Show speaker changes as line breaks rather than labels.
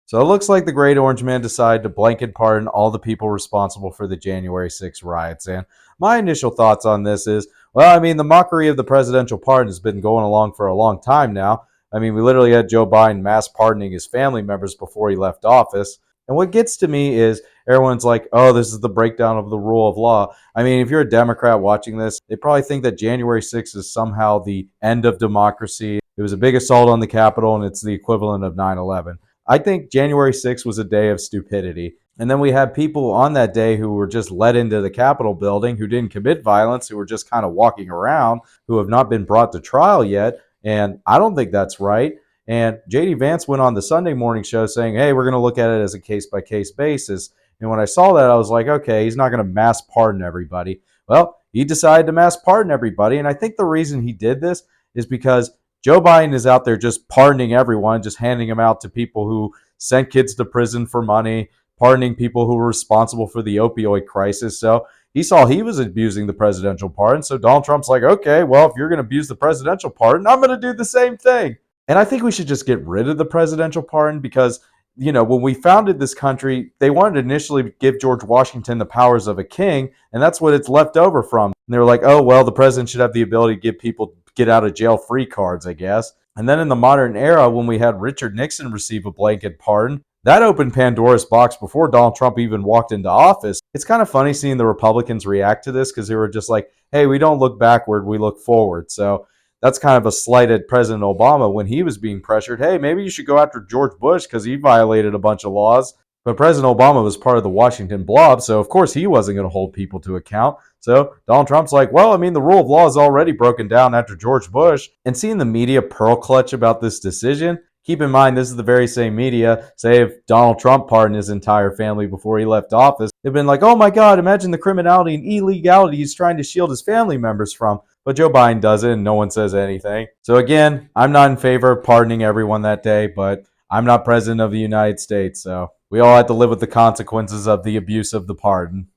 So it looks like the Great Orange Man decided to blanket pardon all the people responsible for the January 6th riots. And my initial thoughts on this is, well, I mean, the mockery of the presidential pardon has been going along for a long time now. I mean, we literally had Joe Biden mass pardoning his family members before he left office. And what gets to me is everyone's like, oh, this is the breakdown of the rule of law. I mean, if you're a Democrat watching this, they probably think that January 6th is somehow the end of democracy. It was a big assault on the Capitol, and it's the equivalent of 9/11. I think January 6th was a day of stupidity. And then we had people on that day who were just let into the Capitol building, who didn't commit violence, who were just kind of walking around, who have not been brought to trial yet. And I don't think that's right. And JD Vance went on the Sunday morning show saying, hey, we're going to look at it as a case by case basis. And when I saw that, I was like, okay, he's not going to mass pardon everybody. Well, he decided to mass pardon everybody. And I think the reason he did this is because Joe Biden is out there just pardoning everyone, just handing them out to people who sent kids to prison for money, pardoning people who were responsible for the opioid crisis. So he saw he was abusing the presidential pardon. So Donald Trump's like, okay, well, if you're going to abuse the presidential pardon, I'm going to do the same thing. And I think we should just get rid of the presidential pardon because, you know, when we founded this country, they wanted to initially give George Washington the powers of a king, and that's what it's left over from. And they were like, oh, well, the president should have the ability to give people get out of jail free cards, I guess. And then in the modern era, when we had Richard Nixon receive a blanket pardon, that opened Pandora's box before Donald Trump even walked into office. It's kind of funny seeing the Republicans react to this because they were just like, hey, we don't look backward, we look forward. So that's kind of a slight at President Obama when he was being pressured. Hey, maybe you should go after George Bush because he violated a bunch of laws. But President Obama was part of the Washington blob, so of course he wasn't going to hold people to account. So Donald Trump's like, well, I mean, the rule of law is already broken down after George Bush. And seeing the media pearl clutch about this decision, keep in mind, this is the very same media, say if Donald Trump pardoned his entire family before he left office, they've been like, oh my God, imagine the criminality and illegality he's trying to shield his family members from. But Joe Biden does it and no one says anything. So again, I'm not in favor of pardoning everyone that day, but I'm not president of the United States, so we all have to live with the consequences of the abuse of the pardon.